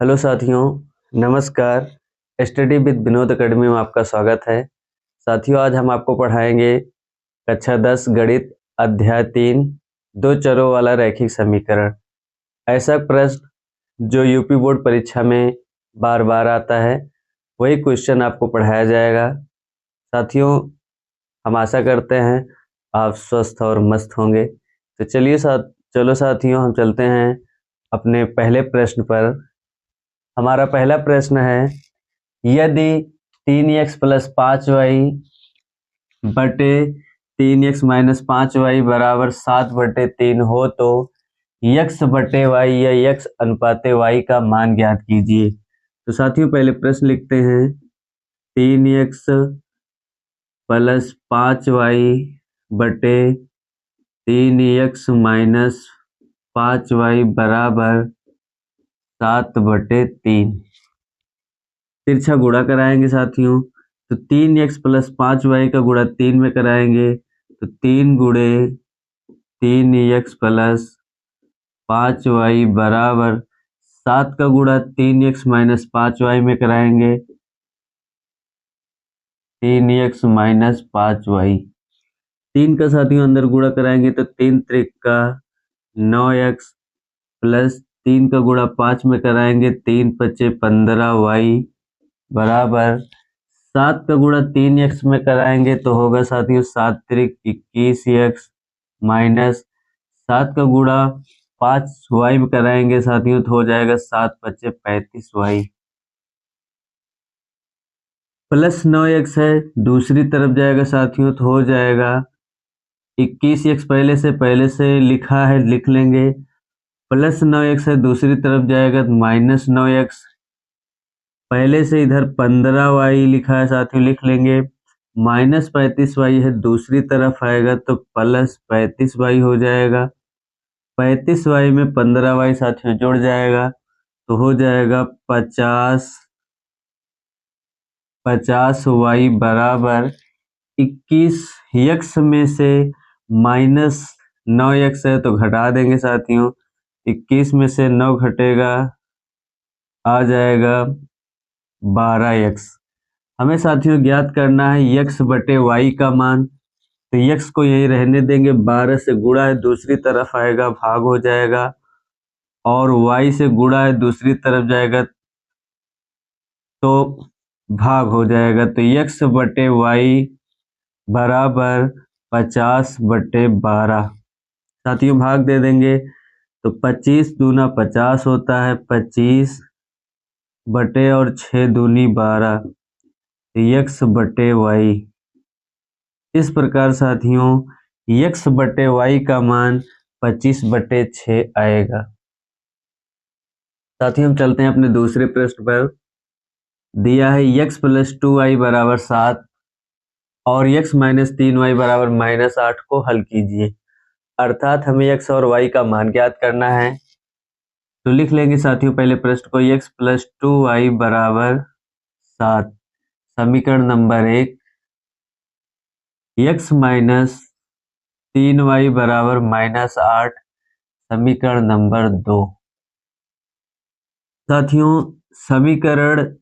Hello साथियों, नमस्कार। Study with Vinod academy में आपका स्वागत है। साथियों, आज हम आपको पढ़ाएंगे कक्षा 10 गणित अध्याय 3 दो चरों वाला रैखिक समीकरण। ऐसा प्रश्न जो यूपी बोर्ड परीक्षा में बार बार आता है, वही क्वेश्चन आपको पढ़ाया जाएगा। साथियों, हम आशा करते हैं आप स्वस्थ और मस्त होंगे। तो चलो साथियों, हम चलते हैं अपने पहले प्रश्न पर। हमारा पहला प्रश्न है, यदि 3x + 5y बटे 3x - 5y बराबर 7/3 हो तो x बटे y या x अनुपाते y का मान ज्ञात कीजिए। तो साथियों, पहले प्रश्न लिखते हैं, 3x + 5y बटे 3x - 5y बराबर 7/3। तिरछा गुणा कराएंगे साथियों। तो 3x + 5y का गुणा 3 में कराएंगे तो 3 गुणे 3x + 5y बराबर 7 का गुणा 3x - 5y में कराएंगे 3x - 5y। 3 का साथियों अंदर गुणा कराएंगे तो 3 त्रिका 9x प्लस 3 का गुणा 5 में कराएंगे 3 × 5 = 15y बराबर 7 का गुणा 3x में कराएंगे तो होगा साथियों 7 त्रिक 21x माइनस 7 का गुणा 5y में कराएंगे साथियों तो हो जाएगा 7 × 5 = 35y प्लस 9x है, दूसरी तरफ जाएगा साथियों तो हो जाएगा 21x पहले से लिखा है, लिख लेंगे। प्लस 9x है, दूसरी तरफ जाएगा तो माइनस 9x। पहले से इधर 15y लिखा है साथियों, लिख लेंगे। माइनस 35y है, दूसरी तरफ आएगा तो प्लस 35y हो जाएगा। 35y में 15y साथियों जुड़ जाएगा तो हो जाएगा 50y बराबर 21x में से माइनस 9x है तो घटा देंगे साथियों। 21 में से 9 घटेगा, आ जाएगा 12x। हमें साथियों ज्ञात करना है x बटे y का मान। तो x को यही रहने देंगे, 12 से गुणा है, दूसरी तरफ आएगा भाग हो जाएगा, और y से गुणा है, दूसरी तरफ जाएगा तो भाग हो जाएगा। तो x बटे y बराबर 50/12। साथियों भाग दे देंगे तो 25 दूना 50 होता है, 25 बटे और 6 दूनी 12, x बटे y। इस प्रकार साथियों x बटे y का मान 25/6 आएगा। साथियों हम चलते हैं अपने दूसरे प्रश्न पर। दिया है x + 2y बराबर 7 और x - 3y बराबर -8 को हल कीजिए। अर्थात हमें x और y का मान ज्ञात करना है। तो लिख लेंगे साथियों पहले प्रश्न को, x + 2y बराबर 7। समीकरण नंबर 1, x - 3y बराबर -8 समीकरण नंबर 2। साथियों समीकरण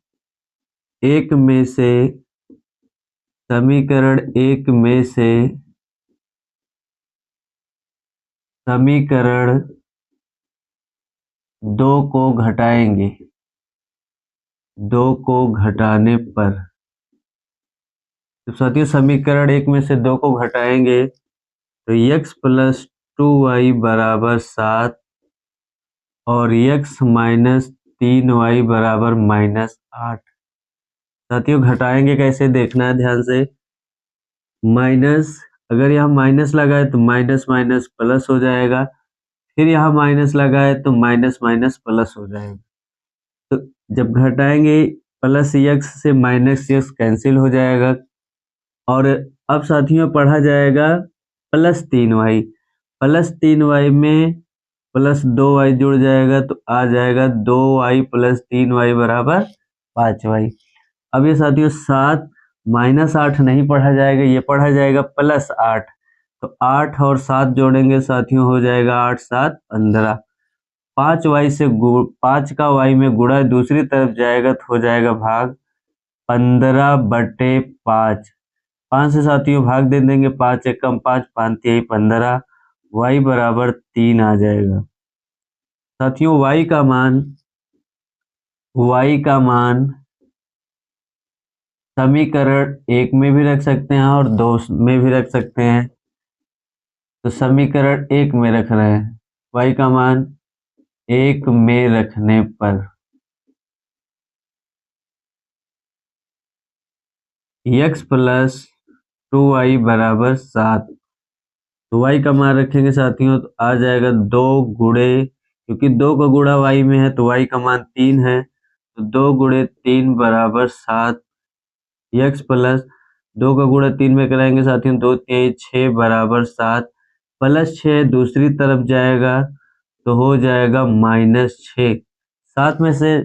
एक में से समीकरण 2 को घटाएंगे, 2 को घटाने पर। तो साथियों समीकरण 1 में से 2 को घटाएंगे तो x + 2y बराबर 7 और x - 3y बराबर -8। साथियों घटाएंगे कैसे देखना है ध्यान से। माइनस, अगर यहाँ माइनस लगाए तो माइनस माइनस प्लस हो जाएगा, फिर यहाँ माइनस लगाए तो माइनस माइनस प्लस हो जाएगा। तो जब घटाएंगे प्लस x से माइनस x कैंसिल हो जाएगा, और अब साथियों पढ़ा जाएगा +3y। +3y में प्लस 2y जुड़ जाएगा तो आ जाएगा 2y + 3y बराबर 5y। अब ये साथियों 7 -8 नहीं पढ़ा जाएगा, ये पढ़ा जाएगा +8। तो 8 और 7 जोड़ेंगे साथियों हो जाएगा 8 × 7 = 15। 5y से 5 का y में गुणा दूसरी तरफ जाएगा तो हो जाएगा भाग 15/5। 5 से साथियों भाग दे देंगे, 5 एकम 5, 5 तिहाई 15, y बराबर 3 आ जाएगा। साथियों y का मान समीकरण 1 में भी रख सकते हैं और 2 में भी रख सकते हैं। तो समीकरण 1 में रख रहे हैं, y का मान 1 में रखने पर x प्लस 2y बराबर 7। तो y का मान रखेंगे साथियों तो आ जाएगा 2 गुणे, क्योंकि 2 का गुणा y में है तो y का मान 3 है, तो 2 गुणे 3 बराबर 7। x प्लस 2 का गुणा 3 में कराएंगे साथियों 2 तिहाई 6 बराबर 7, प्लस 6 दूसरी तरफ जाएगा तो हो जाएगा -6। 7 में से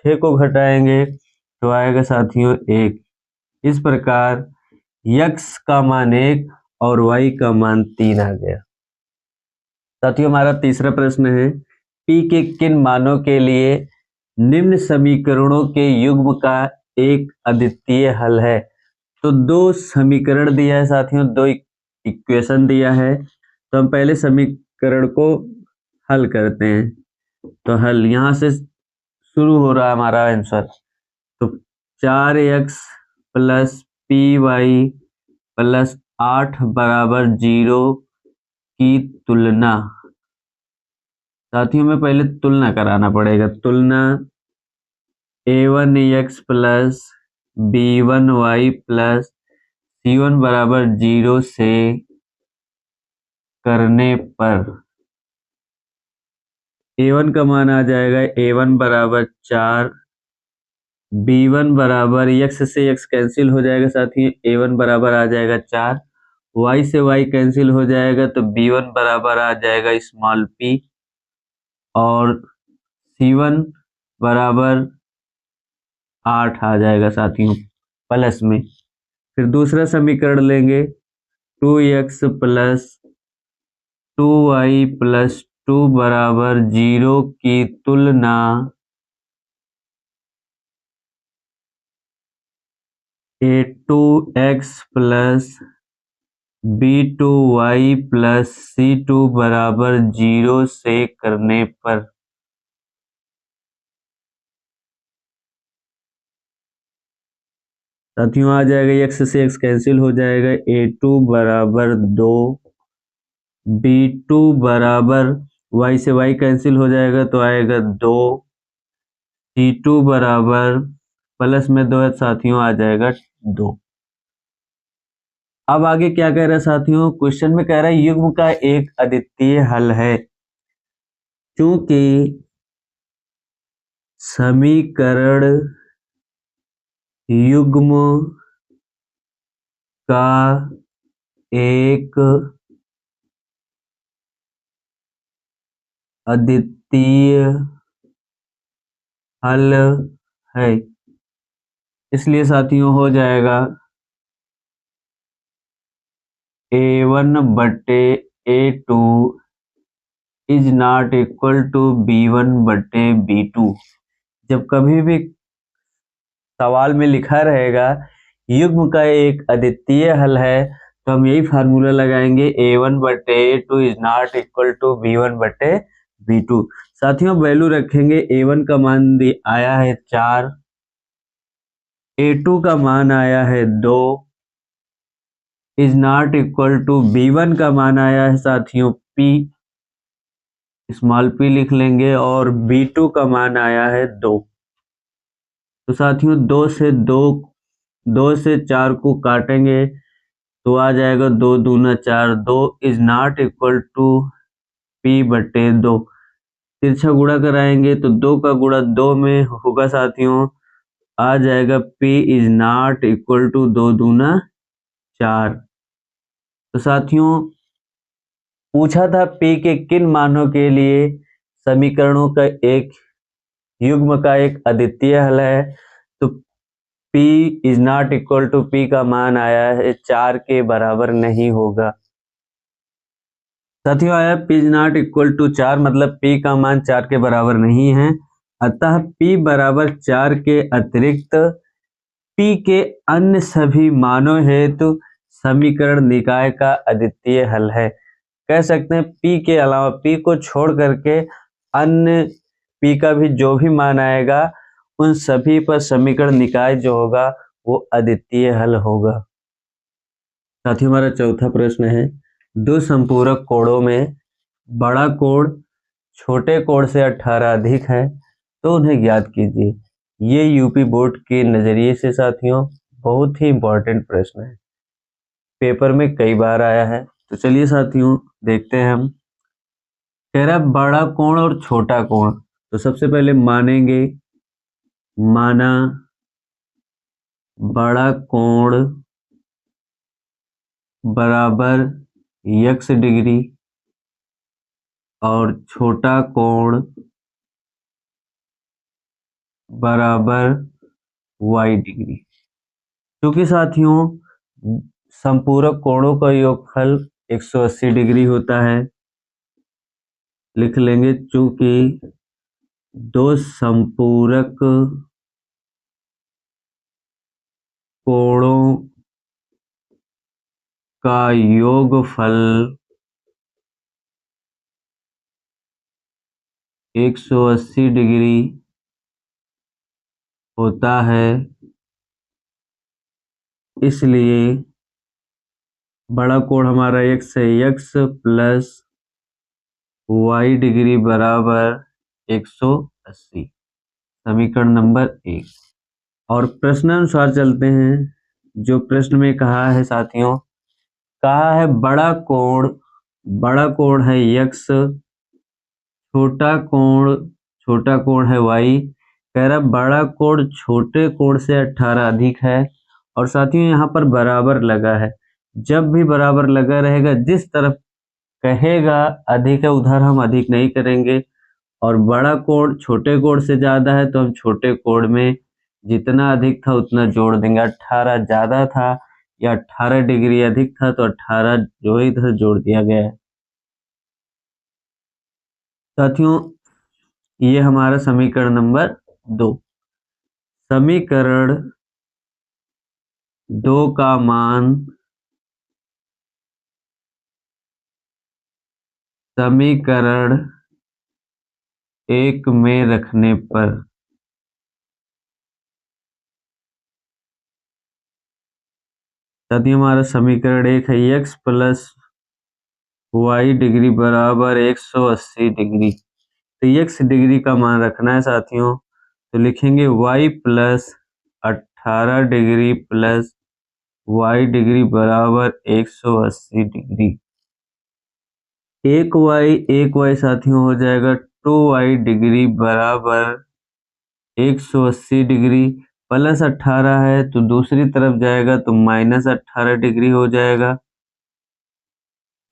6 को घटाएंगे तो आएगा साथियों 1। इस प्रकार x का मान 1 और y का मान 3 आ गया। साथियों हमारा तीसरा प्रश्न है, p के किन मानों के लिए निम्न समीकरणों के युग्म का एक अद्वितीय हल है। तो 2 समीकरण दिया है साथियों, 2 इक्वेशन दिया है, तो हम पहले समीकरण को हल करते हैं। तो हल यहाँ से शुरू हो रहा है हमारा आंसर। तो 4x प्लस py प्लस 8 बराबर 0 की तुलना। साथियों में पहले तुलना कराना पड़ेगा। तुलना a1x plus b1y plus c1 बराबर 0 से करने पर a1 का मान आ जाएगा a1 बराबर 4, b1 बराबर x से x कैंसिल हो जाएगा साथियों, a1 बराबर आ जाएगा 4, y से y कैंसिल हो जाएगा तो b1 बराबर आ जाएगा स्मॉल p और c1 बराबर 8 आ जाएगा साथियों प्लस में। फिर दूसरा समीकरण लेंगे 2x प्लस 2y प्लस 2 बराबर 0 की तुलना a2x plus b2y plus c2 बराबर 0 से करने पर साथियों आ जाएगा x से x कैंसिल हो जाएगा, a2 बराबर 2, b2 बराबर y से y कैंसिल हो जाएगा तो आएगा 2, c2 बराबर प्लस में 2 है साथियों आ जाएगा 2। अब आगे क्या कह रहा है साथियों, क्वेश्चन में कह रहा है युग्म का एक अद्वितीय हल है। क्योंकि समीकरण युग्म का एक अद्वितीय हल है, इसलिए साथियों हो जाएगा a1 बटे a2 is not equal to b1 बटे b2। जब कभी भी सवाल में लिखा रहेगा युग्म का एक अद्वितीय हल है तो हम यही फार्मूला लगाएंगे a1 बटे a2 is not equal to b1 बटे b2। साथियों वैल्यू रखेंगे, a1 का मान आया है 4, a2 का मान आया है 2 is not equal to b1 का मान आया है साथियों p, स्मॉल p लिख लेंगे, और b2 का मान आया है 2। तो साथियों 2 से 4 को काटेंगे तो आ जाएगा 2 दूना 4, 2 is not equal to p बटे 2। तिरछा गुणा कराएंगे तो 2 का गुणा 2 में होगा साथियों, आ जाएगा p is not equal to 2 दूना 4। तो साथियों पूछा था p के किन मानों के लिए समीकरणों का एक युग्म का एक अद्वितीय हल है, तो p is not equal to p का मान आया है 4 के बराबर नहीं होगा। साथियों आया P is not equal to 4, मतलब P का मान 4 के बराबर नहीं है, अतः P बराबर 4 के अतिरिक्त P के अन्य सभी मानों हेतु समीकरण निकाय का अद्वितीय हल है। कह सकते हैं P के अलावा, P को छोड़ करके अन्य P का भी जो भी मान आएगा उन सभी पर समीकरण निकाय जो होगा वो अद्वितीय हल होगा। साथियों हमारा चौथा प्रश्न है, दो संपूरक कोणों में बड़ा कोण छोटे कोण से 18 अधिक है तो उन्हें ज्ञात कीजिए। ये यूपी बोर्ड के नजरिए से साथियों बहुत ही इंपॉर्टेंट प्रश्न है, पेपर में कई बार आया है। तो चलिए साथियों देखते हैं हम। कह रहा है बड़ा कोण और छोटा कोण, तो सबसे पहले मानेंगे, माना बड़ा कोण बराबर x डिग्री और छोटा कोण बराबर y डिग्री। क्योंकि साथियों संपूरक कोणों का योगफल 180 डिग्री होता है, लिख लेंगे चूंकि दो संपूरक कोणों का योगफल 180 डिग्री होता है, इसलिए बड़ा कोण हमारा x है, x प्लस y डिग्री बराबर 180, समीकरण नंबर 1। और प्रश्नानुसार चलते हैं। जो प्रश्न में कहा है साथियों, कहा है बड़ा कोण है x, छोटा कोण है y। कह रहा बड़ा कोण छोटे कोण से 18 अधिक है, और साथियों यहाँ पर बराबर लगा है। जब भी बराबर लगा रहेगा, जिस तरफ कहेगा अधिक है उधर हम अधिक नहीं करेंगे, और बड़ा कोण छोटे कोण से ज्यादा है तो हम छोटे कोण में जितना अधिक था उतना जोड़ देंगे। 18 ज्यादा था या 18 डिग्री अधिक था तो 18 जो है इधर जोड़ दिया गया है। साथियों ये हमारा समीकरण नंबर 2। समीकरण 2 का मान समीकरण 1 में रखने पर साथियों हमारा समीकरण 1 है x प्लस y डिग्री बराबर 180 डिग्री। तो x डिग्री का मान रखना है साथियों, तो लिखेंगे y plus 18 degree plus y degree बराबर 180 डिग्री। एक y साथियों हो जाएगा 2y डिग्री बराबर 180 डिग्री, प्लस 18 है तो दूसरी तरफ जाएगा तो माइनस 18 डिग्री हो जाएगा।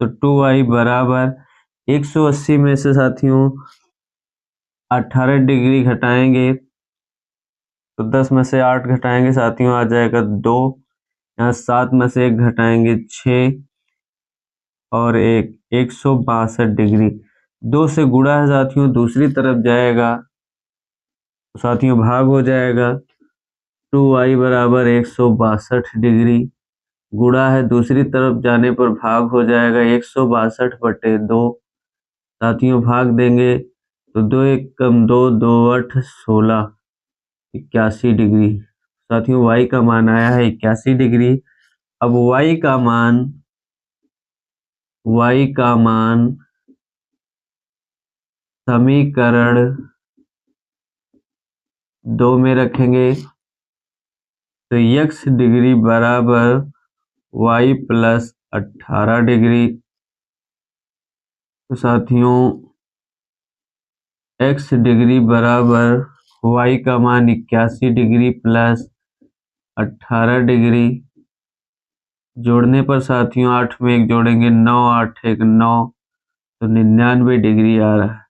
तो 2y बराबर 180 में से साथियों 18 डिग्री घटाएंगे तो 10 में से 8 घटाएंगे साथियों आ जाएगा 2, यहाँ 7 में से 1 घटाएंगे 6 और 162 डिग्री। 2 से गुणा है साथियों, दूसरी तरफ जाएगा तो साथियों भाग हो जाएगा। 2y बराबर 162 डिग्री, गुणा है दूसरी तरफ जाने पर भाग हो जाएगा 162/2। साथियों भाग देंगे तो 2 1 कम 2, 2 8 16, 81 डिग्री। साथियों y का मान आया है 81 डिग्री। अब y का मान समीकरण 2 में रखेंगे तो x डिग्री बराबर y प्लस 18 डिग्री। तो साथियों x डिग्री बराबर y का मान 81 डिग्री प्लस 18 डिग्री, जोड़ने पर साथियों 8 में 1 जोड़ेंगे 9, 8 1 9, तो 99 डिग्री आ रहा है।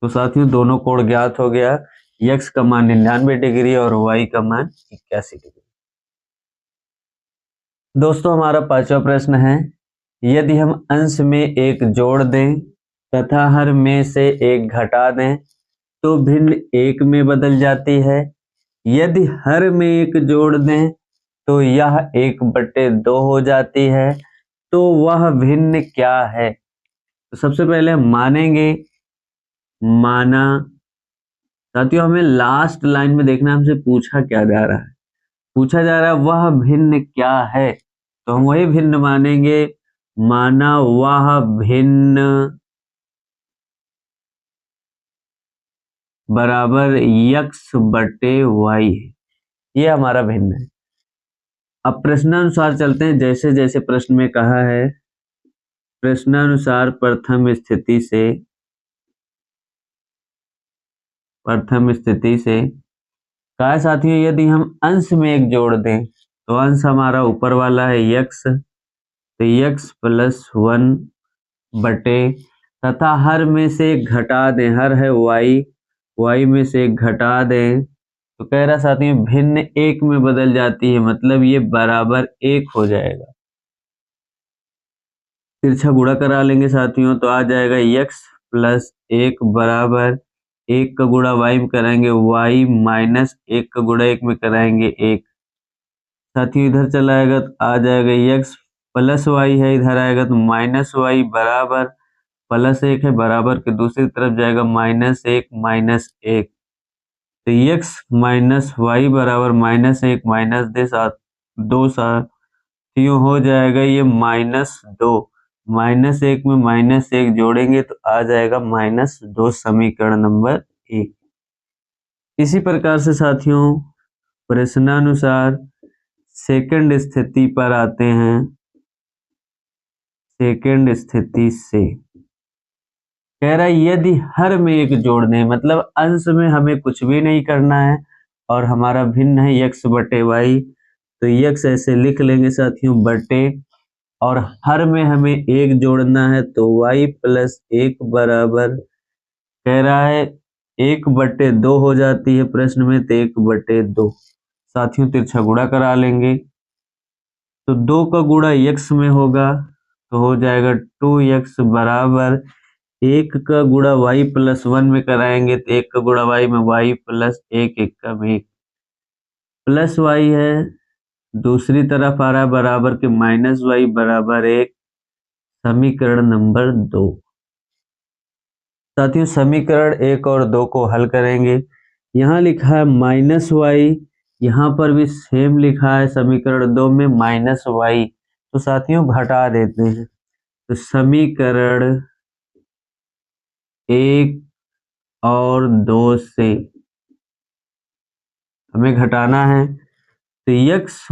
तो साथियों दोनों कोण ज्ञात हो गया, x का मान 99 डिग्री और y का मान 81 डिग्री। दोस्तों हमारा पांचवा प्रश्न है, यदि हम अंश में एक जोड़ दें तथा हर में से एक घटा दें तो भिन्न एक में बदल जाती है। यदि हर में एक जोड़ दें तो यह 1/2 हो जाती है, तो वह भिन्न क्या है? तो सबसे पहले हम मानेंगे, माना। साथियों हमें लास्ट लाइन में देखना, हमसे पूछा क्या जा रहा है। पूछा जा रहा है वह भिन्न क्या है, तो हम वही भिन्न मानेंगे, माना वह भिन्न बराबर x/y है। ये हमारा भिन्न है। अब प्रश्नानुसार चलते हैं, जैसे जैसे प्रश्न में कहा है प्रश्नानुसार प्रथम स्थिति से कहा है साथियों, यदि हम अंश में एक जोड़ दें तो अंश हमारा ऊपर वाला है x, तो x + 1 बटे, तथा हर में से एक घटा दें, हर है y में से एक घटा दें, तो कह रहा साथियों भिन्न एक में बदल जाती है, मतलब ये बराबर 1 हो जाएगा। तिरछा गुणा करा लेंगे साथियों, तो आ जाएगा x + 1 बराबर 1 का गुणा y में कराएंगे y माइनस 1 का गुणा 1 में कराएंगे 1। साथियों इधर चला आएगा तो आ जाएगा x + y है, इधर आएगा तो -y बराबर +1 है, बराबर के दूसरी तरफ जाएगा -1 -1, तो x - y बराबर -1 -2 साथियों हो जाएगा ये -2। -1 में -1 जोड़ेंगे तो आ जाएगा -2, समीकरण नंबर 1। इसी प्रकार से साथियों प्रश्नानुसार सेकंड स्थिति पर आते हैं। सेकंड स्थिति से कह रहा है यदि हर में एक जोड़ दें, मतलब अंश में हमें कुछ भी नहीं करना है और हमारा भिन्न है x/y, तो x ऐसे लिख लेंगे साथियों बटे, और हर में हमें एक जोड़ना है तो y + 1 बराबर, कह रहा है 1/2 हो जाती है प्रश्न में, तो 1/2 साथियों तिरछा गुणा करा लेंगे, तो 2 का गुणा x में होगा तो हो जाएगा 2x बराबर 1 का गुणा y + 1 में कराएंगे तो 1 का गुणा y में y + 1 1 का 1 प्लस y है, दूसरी तरफ आ रहा है बराबर के -y बराबर 1, समीकरण नंबर 2। साथियों समीकरण 1 और 2 को हल करेंगे। यहाँ लिखा है -y, यहाँ पर भी सेम लिखा है समीकरण 2 में -y, तो साथियों घटा देते हैं, तो समीकरण 1 और 2 से हमें घटाना है, तो x -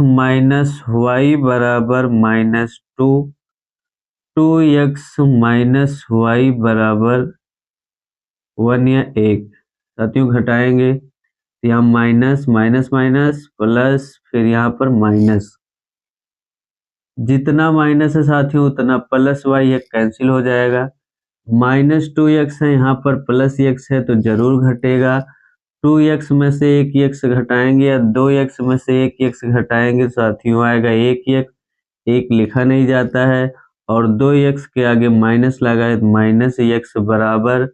y बराबर -2, 2x - y बराबर 1 या 1। साथियों घटाएंगे तो यहाँ माइनस माइनस माइनस प्लस, फिर यहाँ पर माइनस, जितना माइनस है साथियों उतना प्लस y है, कैंसिल हो जाएगा। -2x है, यहाँ पर +x है तो जरूर घटेगा। 2x में से 1x घटाएंगे या 2x में से 1x घटाएंगे साथियों आएगा 1x, 1 लिखा नहीं जाता है, और 2x के आगे माइनस लगाए तो -x बराबर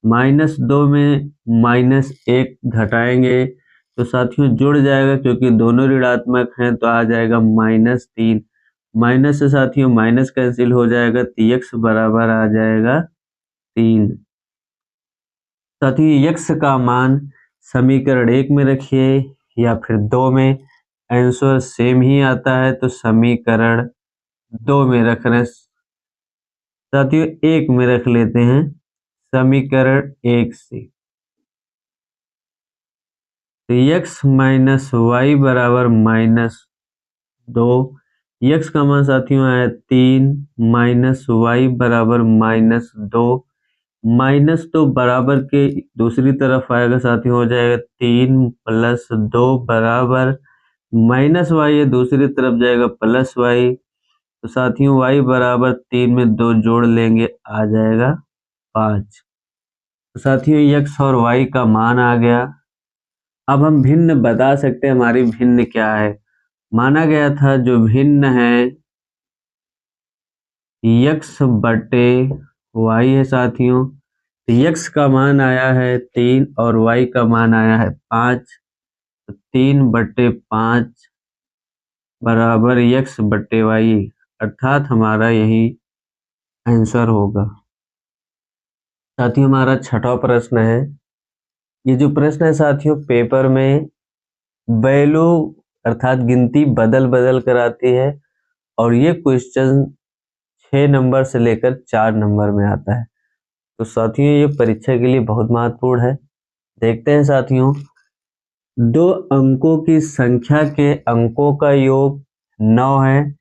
-2 में -1 घटाएंगे तो साथियों जुड़ जाएगा, क्योंकि दोनों ऋणात्मक हैं तो आ जाएगा -3। माइनस से साथियों माइनस कैंसिल हो जाएगा तो x बराबर आ जाएगा 3। साथियों x का मान समीकरण 1 में रखिए या फिर 2 में, आंसर सेम ही आता है, तो समीकरण 2 में रख रहे साथियों, 1 में रख लेते हैं समीकरण 1 से, तो x - y बराबर -2, x का मान साथियों आया 3, -y बराबर -2, -2 बराबर के दूसरी तरफ आएगा साथियों, हो जाएगा 3 + 2 बराबर -y है, दूसरी तरफ जाएगा +y, तो साथियों y बराबर 3 में 2 जोड़ लेंगे आ जाएगा 5। तो साथियों x और y का मान आ गया। अब हम भिन्न बता सकते हैं हमारी भिन्न क्या है, माना गया था जो भिन्न है x बटे y है साथियों। तो x का मान आया है 3 और y का मान आया है 5। तो 3/5 बराबर x बटे y, अर्थात हमारा यही आंसर होगा। साथियों हमारा छठा प्रश्न है। ये जो प्रश्न है साथियों पेपर में वैल्यू अर्थात गिनती बदल बदल कर आती है और ये क्वेश्चन 6 नंबर से लेकर 4 नंबर में आता है। तो साथियों ये परीक्षा के लिए बहुत महत्वपूर्ण है। देखते हैं साथियों, 2 अंकों की संख्या के अंकों का योग 9 है।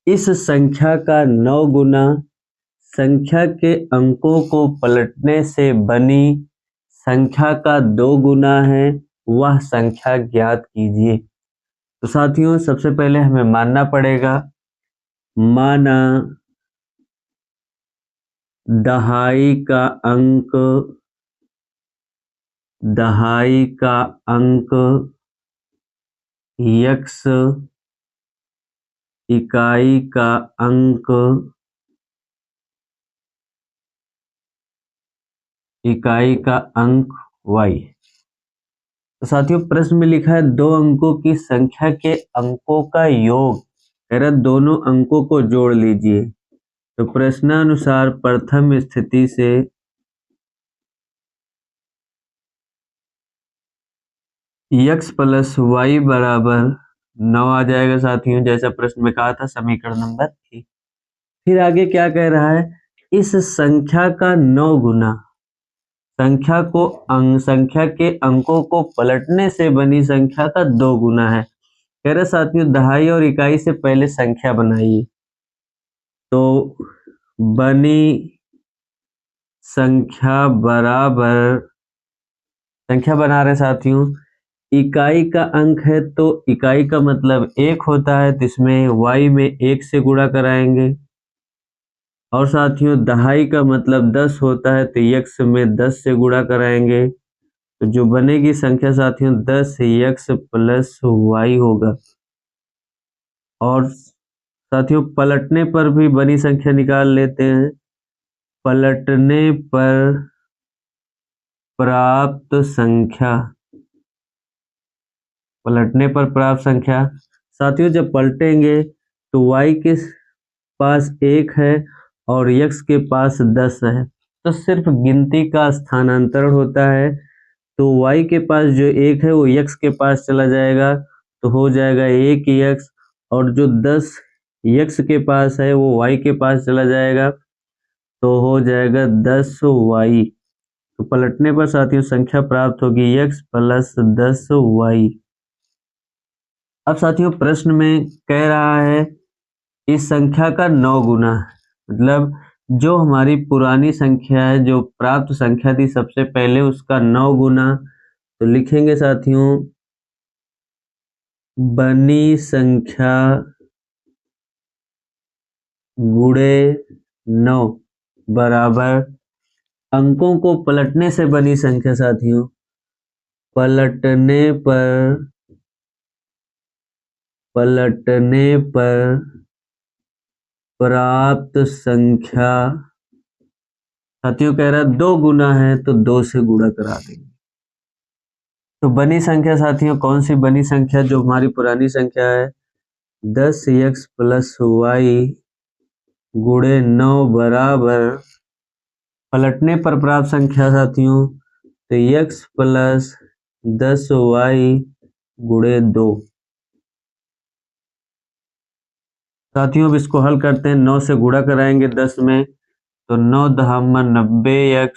इस संख्या का 9 गुना संख्या के अंकों को पलटने से बनी संख्या का 2 गुना है, वह संख्या ज्ञात कीजिए। तो साथियों सबसे पहले हमें मानना पड़ेगा, माना दहाई का अंक x, इकाई का अंक y। तो साथियों प्रश्न में लिखा है 2 अंकों की संख्या के अंकों का योग, कह रहा दोनों अंकों को जोड़ लीजिए। तो प्रश्नानुसार प्रथम स्थिति से x प्लस y बराबर 9 आ जाएगा साथियों, जैसा प्रश्न में कहा था समीकरण नंबर 1। फिर आगे क्या कह रहा है, इस संख्या का 9 गुना संख्या के अंकों को पलटने से बनी संख्या का 2 गुना है। कह रहे साथियों दहाई और इकाई से पहले संख्या बनाइए। तो बनी संख्या बराबर, संख्या बना रहे साथियों, इकाई का अंक है तो इकाई का मतलब 1 होता है, तो इसमें y में 1 से गुणा कराएंगे। और साथियों दहाई का मतलब 10 होता है, तो x में 10 से गुणा कराएंगे। तो जो बनेगी संख्या साथियों 10x प्लस y होगा। और साथियों पलटने पर भी बनी संख्या निकाल लेते हैं। पलटने पर प्राप्त संख्या, साथियों जब पलटेंगे तो y के पास 1 है और x के पास 10 है, तो सिर्फ गिनती का स्थानांतरण होता है। तो y के पास जो 1 है वो x के पास चला जाएगा, तो हो जाएगा 1x, और जो 10 x के पास है वो y के पास चला जाएगा, तो हो जाएगा 10y। तो पलटने पर साथियों संख्या प्राप्त होगी x प्लस 10y। अब साथियों प्रश्न में कह रहा है इस संख्या का 9 गुना, मतलब जो हमारी पुरानी संख्या है, जो प्राप्त संख्या थी सबसे पहले, उसका 9 गुना। तो लिखेंगे साथियों बनी संख्या गुणे 9 बराबर अंकों को पलटने से बनी संख्या साथियों, पलटने पर प्राप्त संख्या, साथियों कह रहा है 2 गुना है तो 2 से गुणा करा देंगे। तो बनी संख्या साथियों कौन सी बनी संख्या, जो हमारी पुरानी संख्या है, 10x प्लस y गुणे 9 बराबर पलटने पर प्राप्त संख्या साथियों, तो x प्लस 10y गुणे 2। साथियों अब इसको हल करते हैं, 9 से गुणा कराएंगे 10 में, तो 9 दहामा 90x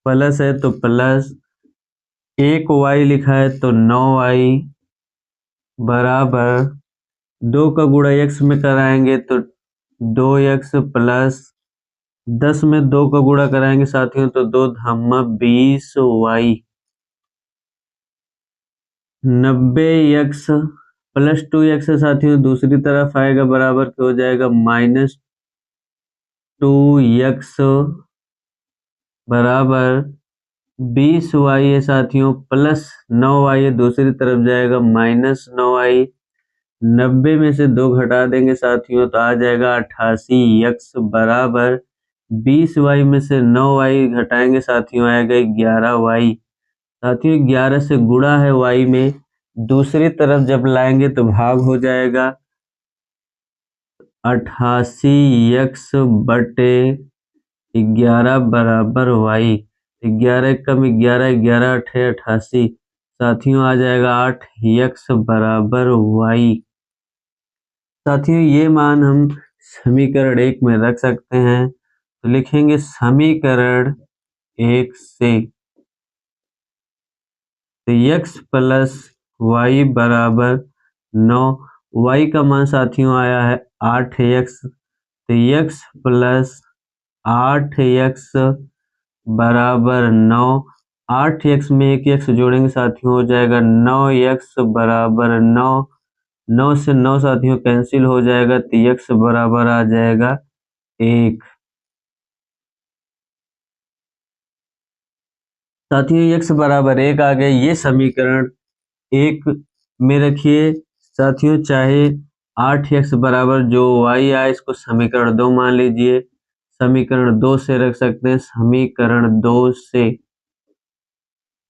प्लस है तो प्लस 1y लिखा है तो 9y बराबर 2 का गुणा x में कराएंगे तो 2x प्लस 10 में 2 का गुणा कराएंगे साथियों तो 2 धामा 20y। 90x प्लस 2x साथियों दूसरी तरफ आएगा, बराबर हो जाएगा -2x बराबर 20y है साथियों, प्लस 9y दूसरी तरफ जाएगा -9y। 90 में से 2 घटा देंगे साथियों तो आ जाएगा 88 x बराबर 20y में से 9y घटाएंगे साथियों आएगा 11y। साथियों 11 से गुणा है y में, दूसरी तरफ जब लाएंगे तो भाग हो जाएगा 88x बटे 11 बराबर y। 11 कम 11, 11 अठे 88। साथियों आ जाएगा 8x बराबर y। साथियों ये मान हम समीकरण 1 में रख सकते हैं तो लिखेंगे समीकरण 1 से तो x प्लस वाई बराबर 9। y का मान साथियों आया है 8x तो x प्लस 8x बराबर 9। 8x में एक x जोड़ेंगे साथियों हो जाएगा 9x बराबर 9। 9 से 9 साथियों कैंसिल हो जाएगा तो x बराबर आ जाएगा 1। साथियों x बराबर 1 आ गए। ये समीकरण 1 में रखिए साथियों, चाहे 8x बराबर जो y आया इसको समीकरण 2 मान लीजिए। समीकरण 2 से रख सकते हैं, समीकरण 2 से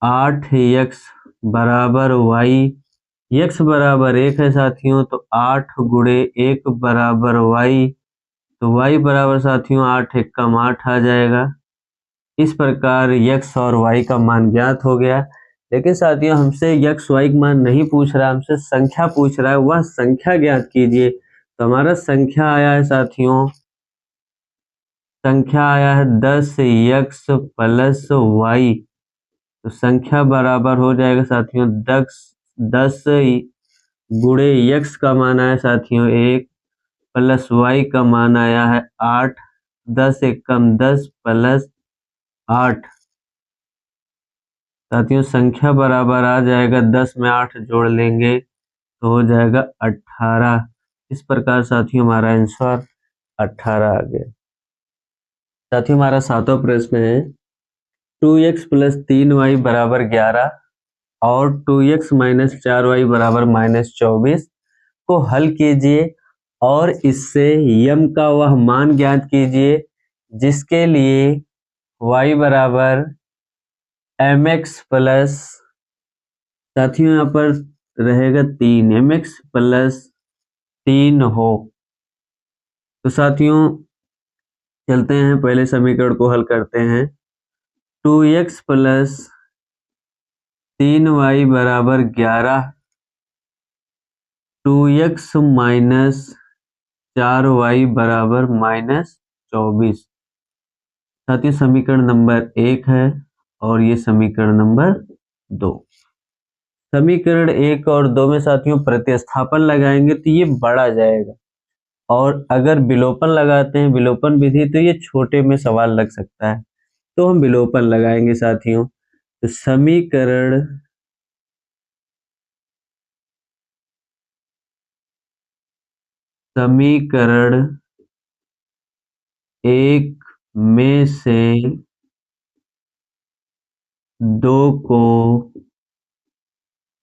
8x बराबर y। x बराबर 1 है साथियों तो 8 गुणे 1 बराबर y। तो y बराबर साथियों 8 1 कम 8 आ जाएगा। इस प्रकार x और y का मान ज्ञात हो गया। लेकिन साथियों हमसे x y का मान नहीं पूछ रहा, हमसे संख्या पूछ रहा है, वह संख्या ज्ञात कीजिए। तो हमारा संख्या आया है साथियों, संख्या आया है 10x प्लस y। तो संख्या बराबर हो जाएगा साथियों 10 गुणे x का मान आया साथियों 1 प्लस y का मान आया है 8। 10 1 कम 10 प्लस 8। साथियों संख्या बराबर आ जाएगा 10 में 8 जोड़ लेंगे तो हो जाएगा 18। इस प्रकार साथियों हमारा आंसर 18 आ गया। साथियों हमारा 7वां प्रश्न है 2x प्लस 3y बराबर 11 और 2x माइनस 4y बराबर माइनस 24 को हल कीजिए और इससे यम का वह मान ज्ञात कीजिए जिसके लिए y बराबर mx प्लस साथियों यहाँ पर रहेगा 3 mx प्लस 3 हो। तो साथियों चलते हैं पहले समीकरण को हल करते हैं। 2x प्लस 3y बराबर 11, 2x माइनस 4y बराबर माइनस 24। साथियों समीकरण नंबर 1 है और ये समीकरण नंबर 2। समीकरण 1 और 2 में साथियों प्रतिस्थापन लगाएंगे तो ये बढ़ा जाएगा और अगर विलोपन लगाते हैं विलोपन विधि तो ये छोटे में सवाल लग सकता है, तो हम विलोपन लगाएंगे साथियों। तो समीकरण समीकरण 1 में से 2 को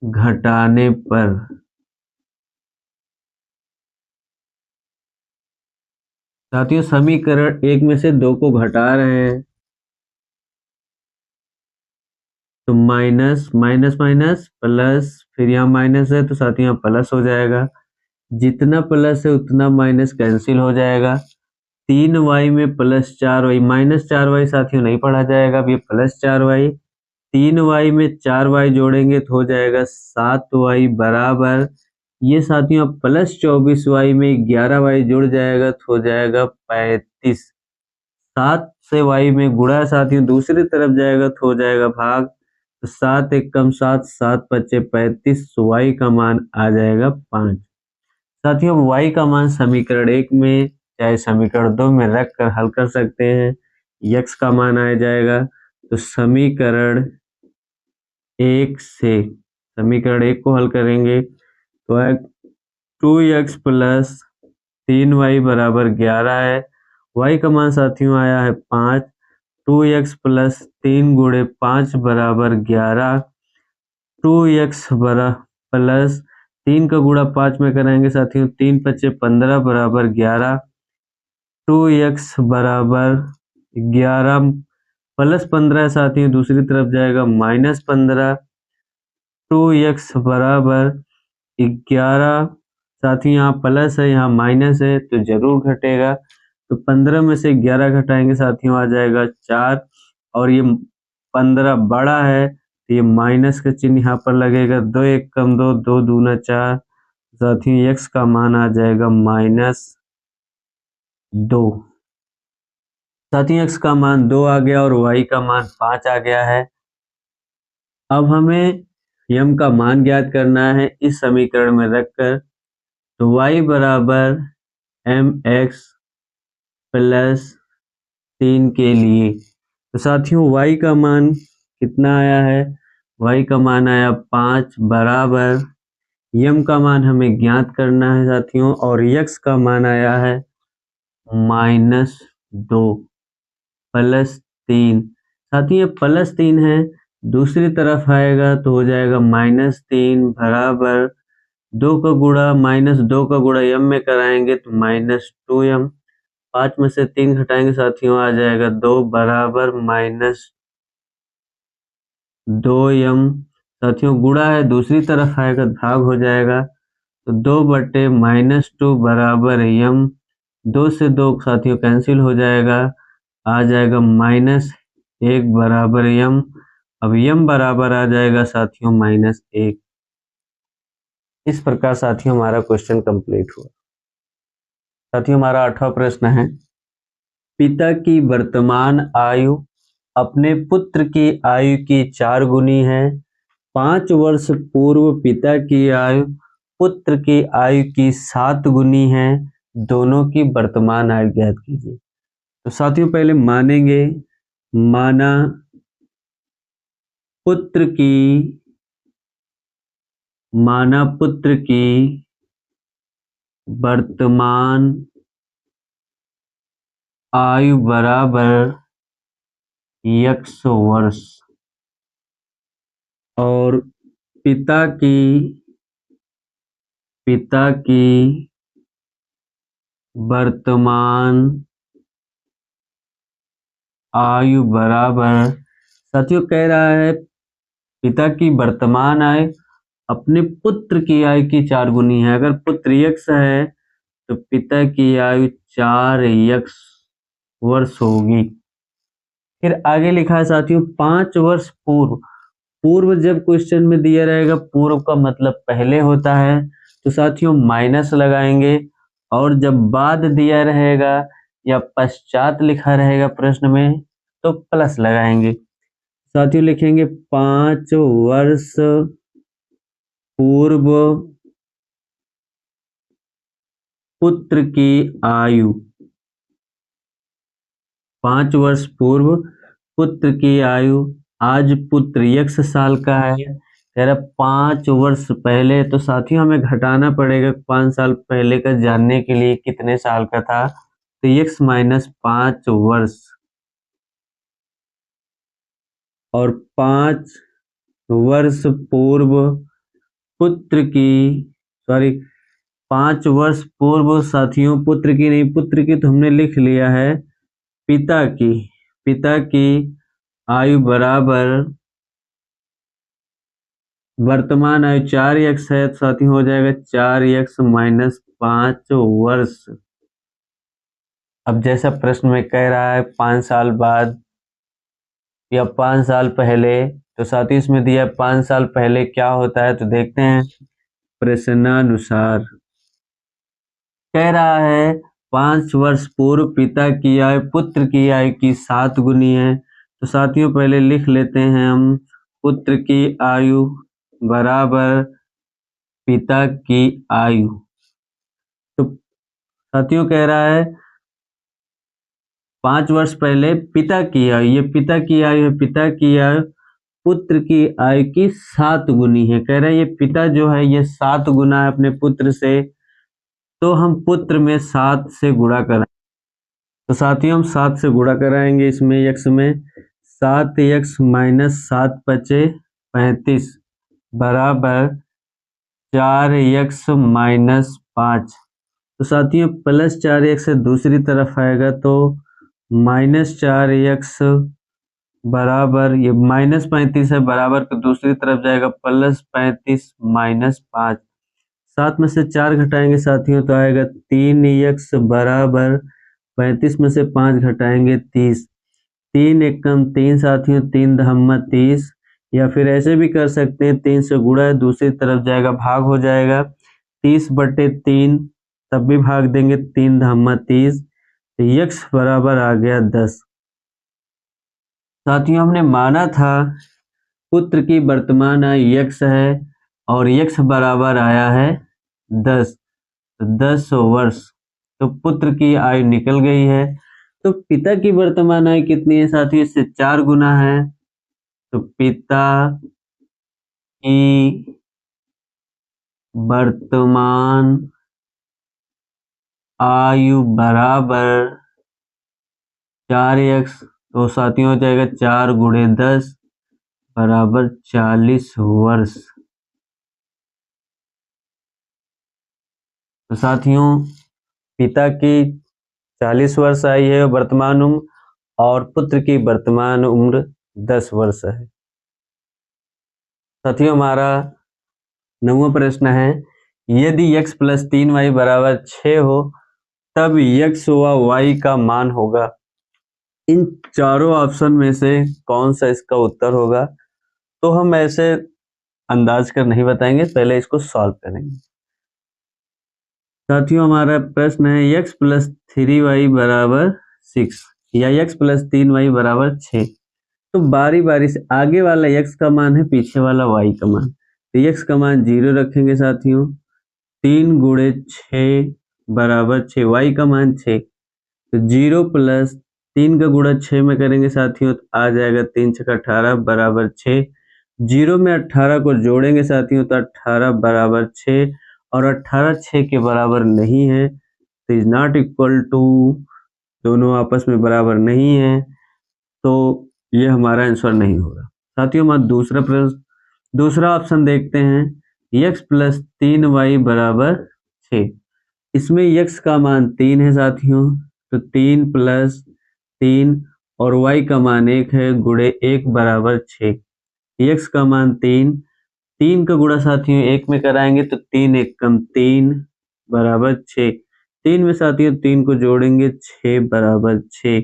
घटाने पर साथियों समीकरण 1 में से 2 को घटा रहे हैं तो माइनस माइनस माइनस प्लस, फिर यहाँ माइनस है तो साथियों यहाँ प्लस हो जाएगा। जितना प्लस है उतना माइनस कैंसिल हो जाएगा। 3y में प्लस 4y, माइनस 4y साथियों नहीं पढ़ा जाएगा, अब ये प्लस 4y। 3y में 4y जोड़ेंगे तो हो जाएगा 7y बराबर, ये साथियों प्लस 24y में 11y जुड़ जाएगा तो हो जाएगा 35। 7 से y में गुणा साथियों दूसरी तरफ जाएगा तो हो जाएगा भाग। तो 7 1 कम 7, 7 बचे 35, y का मान आ जाएगा 5। साथियों y का मान समीकरण 1 में चाहे समीकरण 2 में रख कर हल कर सकते हैं। x का मान आ जाएगा तो समीकरण 1 से समीकरण 1 को हल करेंगे तो 2x प्लस 3y बराबर 11 है। y का मान साथियों आया है 5। 2x प्लस 3 गुणे 5 बराबर 11। 2x प्लस 3 का गुणा 5 में कराएंगे साथियों, 3 पच्चे 15 बराबर 11, 2x बराबर 11 प्लस 15 साथियों दूसरी तरफ जाएगा -15, 2x बराबर 11 साथियों यहाँ प्लस है यहाँ माइनस है तो जरूर घटेगा, तो 15 में से 11 घटाएंगे साथियों आ जाएगा 4, और ये 15 बड़ा है तो ये माइनस का चिन्ह यहाँ पर लगेगा, 2 1 कम 2, 2 दूना 4 साथियों x का मान आ जाएगा -2 साथियों, x का मान 2 आ गया और y का मान 5 आ गया है। अब हमें m का मान ज्ञात करना है इस समीकरण में रखकर, तो y बराबर mx प्लस 3 के लिए, तो साथियों y का मान कितना आया है, y का मान आया 5 बराबर m का मान हमें ज्ञात करना है साथियों, और x का मान आया है -2 प्लस 3 साथियों, ये प्लस 3 है दूसरी तरफ आएगा तो हो जाएगा -3 बराबर 2 का गुणा -2 का गुणा m में कराएंगे तो -2m, 5 में से 3 घटाएंगे साथियों आ जाएगा 2 बराबर -2m साथियों, गुणा है दूसरी तरफ आएगा भाग हो जाएगा तो 2 बटे -2 बराबर m, 2 से 2 साथियों कैंसिल हो जाएगा, आ जाएगा -1 बराबर m, अब m बराबर आ जाएगा साथियों -1। इस प्रकार साथियों हमारा क्वेश्चन कंप्लीट हुआ। साथियों हमारा 8वां प्रश्न है, पिता की वर्तमान आयु अपने पुत्र की आयु की 4 गुनी है, 5 वर्ष पूर्व पिता की आयु पुत्र की आयु की 7 गुनी है, दोनों की वर्तमान आयु ज्ञात कीजिए। तो साथियों पहले मानेंगे, माना पुत्र की वर्तमान आयु बराबर x वर्ष, और पिता की वर्तमान आयु बराबर, साथियों कह रहा है पिता की वर्तमान आयु अपने पुत्र की आयु की 4 गुनी है। अगर पुत्र x है तो पिता की आयु 4x वर्ष होगी। फिर आगे लिखा है साथियों 5 वर्ष पूर्व जब क्वेश्चन में दिया रहेगा, पूर्व का मतलब पहले होता है तो साथियों माइनस लगाएंगे, और जब बाद दिया रहेगा या पश्चात लिखा रहेगा प्रश्न में तो प्लस लगाएंगे। साथियों लिखेंगे 5 वर्ष पूर्व पुत्र की आयु, 5 वर्ष पूर्व पुत्र की आयु, आज पुत्र x साल का है, कह रहा 5 वर्ष पहले, तो साथियों हमें घटाना पड़ेगा 5 साल पहले का जानने के लिए कितने साल का था, तो x माइनस 5 वर्ष, और 5 वर्ष पूर्व पुत्र की 5 वर्ष पूर्व साथियों पुत्र की नहीं, पुत्र की तो हमने लिख लिया है, पिता की आयु बराबर वर्तमान आयु 4x है, साथियों हो जाएगा 4x माइनस 5 वर्ष। अब जैसा प्रश्न में कह रहा है 5 साल बाद या 5 साल पहले, तो साथियों इसमें दिया 5 साल पहले क्या होता है, तो देखते हैं प्रश्नानुसार। कह रहा है 5 वर्ष पूर्व पिता की आयु पुत्र की आयु की 7 गुनी है, तो साथियों पहले लिख लेते हैं हम पुत्र की आयु बराबर पिता की आयु। तो साथियों कह रहा है 5 वर्ष पहले पिता की आयु, ये पिता की आयु है, पिता की आयु पुत्र की आयु की 7 गुनी है। कह रहा है ये पिता जो है ये 7 गुना है अपने पुत्र से, तो हम पुत्र में 7 से गुणा कराएंगे। तो साथियों हम 7 से गुणा कराएंगे इसमें x में, 7x माइनस 7 पचे 35 बराबर 4x माइनस 5। तो साथियों प्लस 4x से दूसरी तरफ आएगा तो माइनस 4x बराबर, ये माइनस 35 है, बराबर को दूसरी तरफ जाएगा प्लस 35 माइनस 5। 7 में से 4 घटाएंगे साथियों तो आएगा 3x बराबर 35 में से 5 घटाएंगे 30। 3 एकम 3 साथियों, 3 दहम्मा 30, या फिर ऐसे भी कर सकते हैं 3 से गुणा है दूसरी तरफ जाएगा भाग हो जाएगा 30/3, तब भी भाग देंगे 3 दहम्मा 30, तो x बराबर आ गया 10। साथियों हमने माना था पुत्र की वर्तमान आयु x है और x बराबर आया है 10, 10 वर्ष, तो पुत्र की आयु निकल गई है। तो पिता की वर्तमान आयु कितनी है साथियों, इससे 4 गुना है, तो पिता की वर्तमान आयु बराबर 4x, तो साथियों हो जाएगा 4 गुणे 10 बराबर 40 वर्ष। तो साथियों पिता की 40 वर्ष आई है वर्तमान उम्र, और पुत्र की वर्तमान उम्र 10 वर्ष है। साथियों हमारा 9वां प्रश्न है, यदि x प्लस 3y बराबर 6 हो तब x व y का मान होगा। इन चारों ऑप्शन में से कौन सा इसका उत्तर होगा, तो हम ऐसे अंदाज कर नहीं बताएंगे, पहले इसको सॉल्व करेंगे। साथियों हमारा प्रश्न है x प्लस 3y बराबर 6 या x प्लस 3y बराबर 6। तो बारी बारी से आगे वाला x का मान है, पीछे वाला y का मान, तो x का मान 0 रखेंगे साथियों, 3 गुणे 6 बराबर 6, y का मान 6, तो 0 प्लस 3 का गुणा 6 में करेंगे साथियों तो आ जाएगा 3 छक्का 18 बराबर 6। 0 में 18 को जोड़ेंगे साथियों तो 18 बराबर 6, और 18 6 के बराबर नहीं है, तो इज नॉट इक्वल टू, दोनों आपस में बराबर नहीं है, तो ये हमारा आंसर नहीं होगा। साथियों हमारा दूसरा प्रश्न, दूसरा ऑप्शन देखते हैं, x प्लस 3y बराबर 6। इसमें x का मान 3 है साथियों, तो 3 प्लस 3 और y का मान 1 है, गुणे 1 बराबर 6। x का मान 3, 3 का गुणा साथियों 1 में कराएंगे तो 3 एकम 3 बराबर 6। 3 में साथियों 3 को जोड़ेंगे 6 बराबर 6,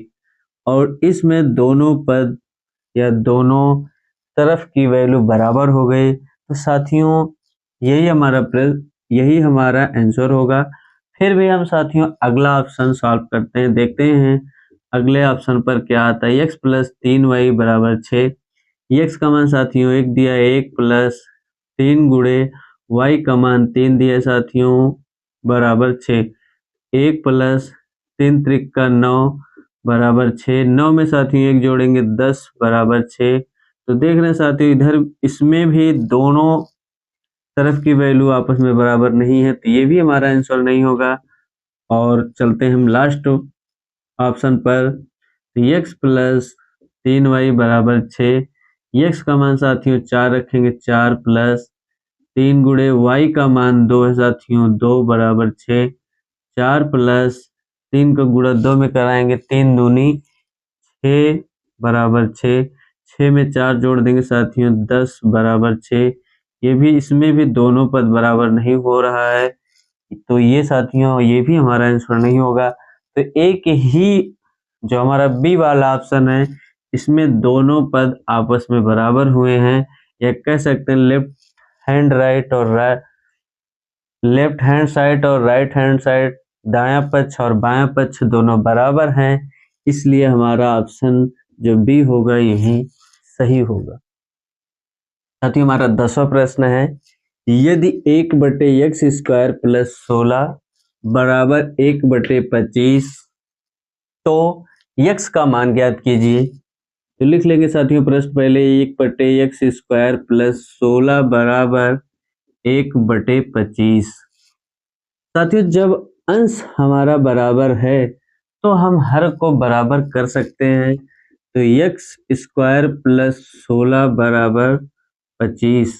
और इसमें दोनों पद या दोनों तरफ की वैल्यू बराबर हो गई, तो साथियों यही हमारा आंसर होगा। फिर भी हम साथियों अगला ऑप्शन सॉल्व करते हैं, देखते हैं अगले ऑप्शन पर क्या आता है। x प्लस 3y बराबर 6, x का मान साथियों 1 दिया, 1 प्लस 3 गुणे y का मान 3 दिया साथियों बराबर 6, 1 प्लस 3 त्रिका 9 बराबर 6, 9 में साथियों 1 जोड़ेंगे 10 बराबर 6। तो देख रहे हैं साथियों इधर इसमें भी दोनों तरफ की वैल्यू आपस में बराबर नहीं है, तो ये भी हमारा आंसर नहीं होगा। और चलते हैं हम लास्ट ऑप्शन पर, x प्लस 3y बराबर 6, x का मान साथियों 4 रखेंगे, 4 प्लस 3 गुणे y का मान 2 है साथियों 2 बराबर 6, 4 प्लस 3 का गुणा 2 में कराएंगे 3 दूनी 6 बराबर 6, 6 में 4 जोड़ देंगे साथियों 10 बराबर 6। ये भी इसमें भी दोनों पद बराबर नहीं हो रहा है, तो ये साथियों ये भी हमारा आंसर नहीं होगा। तो एक ही जो हमारा बी वाला ऑप्शन है, इसमें दोनों पद आपस में बराबर हुए हैं, या कह सकते हैं लेफ्ट हैंड साइड और राइट हैंड साइड, दायां पक्ष और बायां पक्ष दोनों बराबर हैं, इसलिए हमारा ऑप्शन जो बी होगा यही सही होगा। साथियों हमारा 10वां प्रश्न है, यदि 1/x² प्लस 16 बराबर 1/25 तो x का मान ज्ञात कीजिए। तो लिख लेंगे साथियों प्रश्न पहले, 1/x² प्लस 16 बराबर 1/25। साथियों जब अंश हमारा बराबर है तो हम हर को बराबर कर सकते हैं, तो x² प्लस 16 बराबर 25।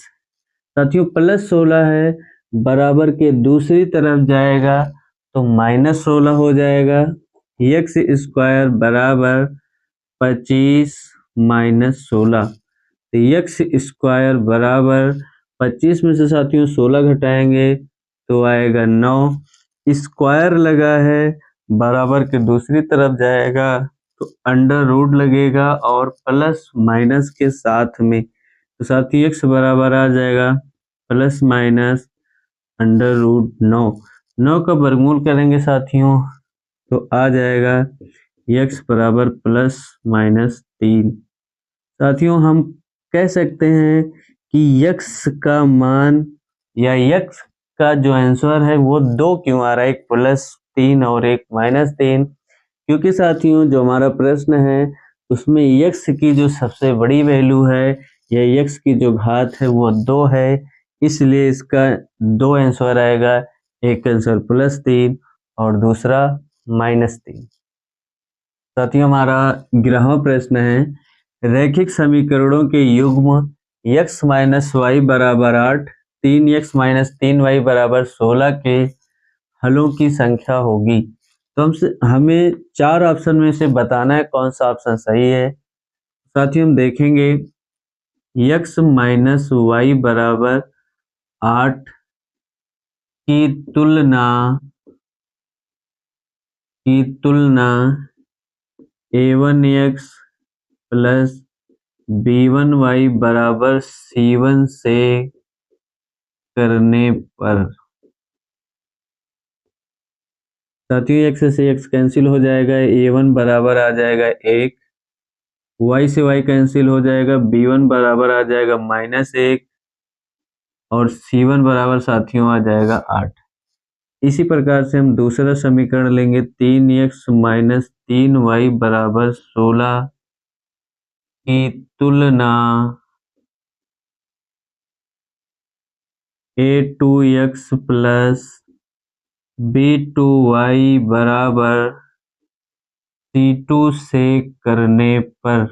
साथियों प्लस 16 है बराबर के दूसरी तरफ जाएगा तो -16 हो जाएगा। एक्स स्क्वायर बराबर 25 माइनस 16, तो एक्स स्क्वायर बराबर 25 में से साथियों 16 घटाएंगे तो आएगा 9। स्क्वायर लगा है, बराबर के दूसरी तरफ जाएगा तो अंडर रूट लगेगा और प्लस माइनस के साथ में, तो साथियों एक्स बराबर आ जाएगा प्लस माइनस अंडर रूट 9। 9 का वर्गमूल करेंगे साथियों तो आ जाएगा एक्स बराबर प्लस माइनस 3। साथियों हम कह सकते हैं कि यक्स का मान या यक्स का जो आंसर है वो 2 क्यों आ रहा है, एक +3 और एक -3, क्योंकि साथियों जो हमारा प्रश्न है उसमें यक्स की जो सबसे बड़ी वैल्यू है या यक्स की जो घात है वो 2 है, इसलिए इसका 2 आंसर आएगा, एक आंसर +3 और दूसरा -3। साथियों हमारा 11वां प्रश्न है, रैखिक समीकरणों के युग्म x माइनस वाई बराबर 8, 3x माइनस 3y बराबर 16 के हलों की संख्या होगी। तो हमें 4 ऑप्शन में से बताना है कौन सा ऑप्शन सही है। साथियों हम देखेंगे x माइनस वाई बराबर 8 की तुलना a1x प्लस b1y बराबर c1 से करने पर, साथियों x से x कैंसिल हो जाएगा, a1 बराबर आ जाएगा 1, y से y कैंसिल हो जाएगा, b1 बराबर आ जाएगा -1 और c1 बराबर साथियों आ जाएगा 8। इसी प्रकार से हम दूसरा समीकरण लेंगे, 3x माइनस 3y बराबर 16 की तुलना a2x प्लस b2y बराबर c2 से करने पर,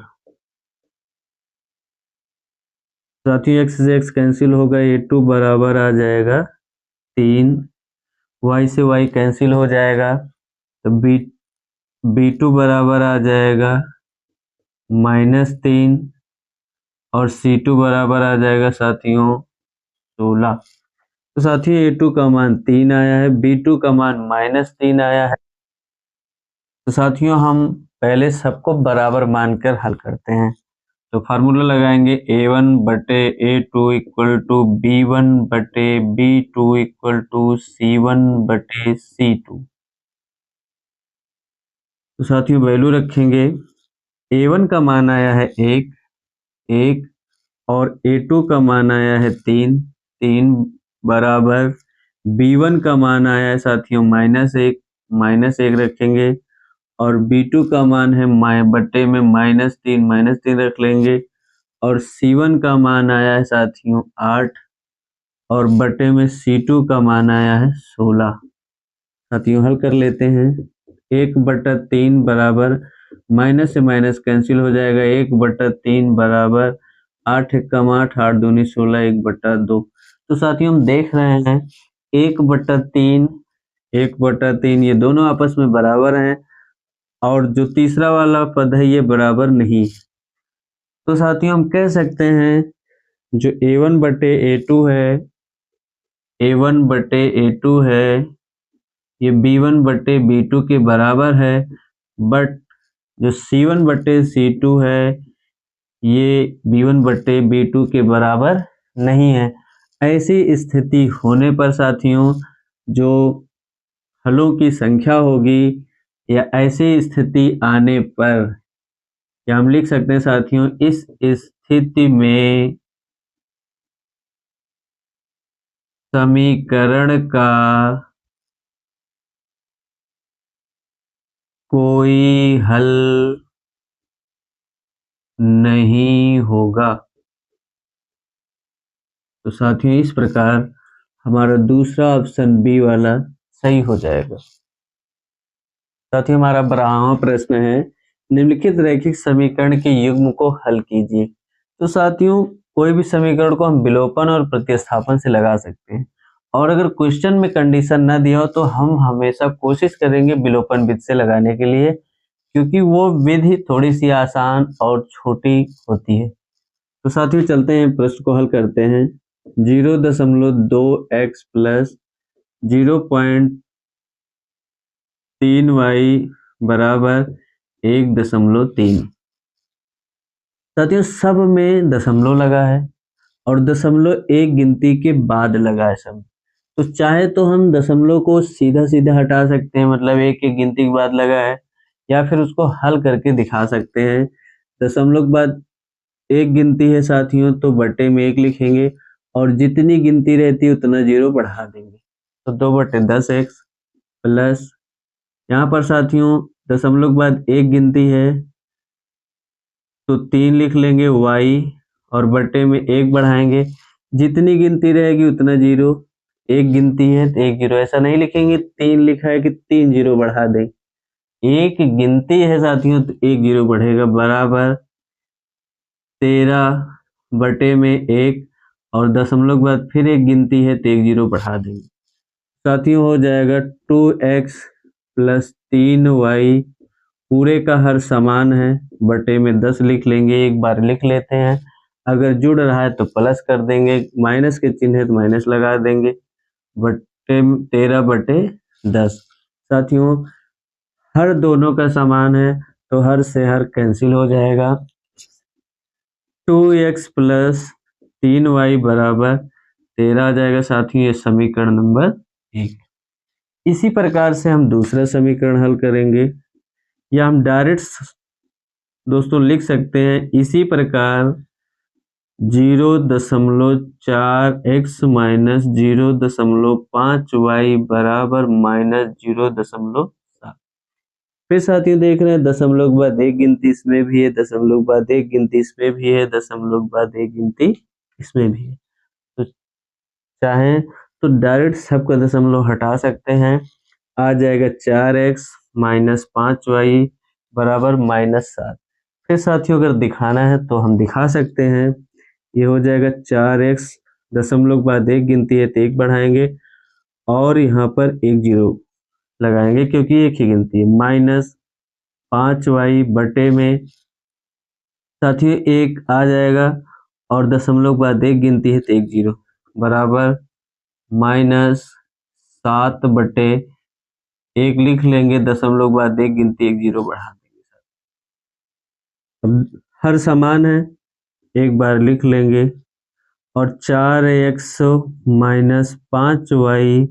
साथियों x से x कैंसिल होगा, a2 बराबर आ जाएगा 3, y से y कैंसिल हो जाएगा तो b2 बराबर आ जाएगा -3 और c2 बराबर आ जाएगा साथियों 16। तो साथियों a2 का मान 3 आया है, b2 का मान -3 आया है। तो साथियों हम पहले सबको बराबर मानकर हल करते हैं, तो फार्मूला लगाएंगे a1 बटे a2 इक्वल टू b1 बटे b2 इक्वल टू c1 बटे c2। तो साथियों वैल्यू रखेंगे, a1 का मान आया है 1 और a2 का मान आया है 3 बराबर b1 का मान आया है साथियों -1 रखेंगे और b2 का मान है बटे में -3 रख लेंगे और c1 का मान आया है साथियों 8 और बटे में c2 का मान आया है 16। साथियों हल कर लेते हैं, 1/3 बराबर माइनस से माइनस कैंसिल हो जाएगा, 1/3 बराबर 8 एकम 8, 8 दूनी 16, 1/2। तो साथियों हम देख रहे हैं 1/3 ये दोनों आपस में बराबर हैं और जो तीसरा वाला पद है ये बराबर नहीं। तो साथियों हम कह सकते हैं जो a1 बटे a2 है ये b1 बटे b2 के बराबर है, बट जो c1 बटे c2 है ये b1 बटे b2 के बराबर नहीं है। ऐसी स्थिति होने पर साथियों जो हलों की संख्या होगी या ऐसी स्थिति आने पर, या हम लिख सकते हैं साथियों इस स्थिति में समीकरण का कोई हल नहीं होगा। तो साथियों इस प्रकार हमारा दूसरा ऑप्शन बी वाला सही हो जाएगा। साथियों हमारा 12वां प्रश्न है, निम्नलिखित रैखिक समीकरण के युग्म को हल कीजिए। तो साथियों कोई भी समीकरण को हम विलोपन और प्रतिस्थापन से लगा सकते हैं और अगर क्वेश्चन में कंडीशन ना दिया हो तो हम हमेशा कोशिश करेंगे विलोपन विधि से लगाने के लिए, क्योंकि वो विधि थोड़ी सी आसान और छोटी होती है। तो साथियों चलते हैं प्रश्न को हल करते हैं। 0.2x प्लस 0.3y बराबर 1.3। साथियों सब में दशमलव लगा है और दशमलव एक गिनती के बाद लगा है सब। तो चाहे तो हम दशमलव को सीधा सीधा हटा सकते हैं, मतलब एक एक गिनती के बाद लगा है, या फिर उसको हल करके दिखा सकते हैं। दशमलव के बाद एक गिनती है साथियों, तो बटे में 1 लिखेंगे और जितनी गिनती रहती है उतना 0 बढ़ा देंगे। तो 2/10x प्लस, यहाँ पर साथियों दशमलव के बाद एक गिनती है तो 3 लिख लेंगे y और बटे में 1 बढ़ाएंगे, जितनी गिनती रहेगी उतना 0। एक गिनती है तो 1 0, ऐसा नहीं लिखेंगे 3 लिखा है कि 3 0 बढ़ा दें। एक गिनती है साथियों तो 1 0 बढ़ेगा, बराबर 13 बटे में 1 और दशमलव के बाद फिर एक गिनती है तो 1 0 बढ़ा देंगे। साथियों हो जाएगा 2x प्लस 3y, पूरे का हर समान है, बटे में 10 लिख लेंगे, एक बार लिख लेते हैं। अगर जुड़ रहा है तो प्लस कर देंगे, माइनस के चिन्ह है तो माइनस लगा देंगे, बटे 13/10। साथियों हर दोनों का समान है तो हर से हर कैंसिल हो जाएगा। 2x प्लस 3y बराबर 13 आ जाएगा साथियों, ये समीकरण नंबर 1। इसी प्रकार से हम दूसरा समीकरण हल करेंगे, या हम डायरेक्ट दोस्तों लिख सकते हैं इसी प्रकार 0.4x माइनस 0.5y बराबर -0.7। फिर साथियों देख रहे हैं दशमलव के बाद एक गिनती इसमें भी है, दशमलव के बाद एक गिनती इसमें भी है, दशमलव के बाद एक गिनती इसमें भी है। तो चाहें तो डायरेक्ट सबका दशमलव हटा सकते हैं, आ जाएगा 4x माइनस 5y बराबर -7। फिर साथियों अगर दिखाना है तो हम दिखा सकते हैं, ये हो जाएगा 4x, दशमलव के बाद एक गिनती है तो 1 बढ़ाएंगे और यहाँ पर 1 0 लगाएंगे क्योंकि एक ही गिनती है, -5y बटे में साथियों 1 आ जाएगा और दशमलव के बाद एक गिनती है तो 1 0 बराबर -7 बटे 1 लिख लेंगे, दशमलव के बाद एक गिनती 1 0 बढ़ा देंगे। अब हर समान है, एक बार लिख लेंगे और 4x माइनस 5y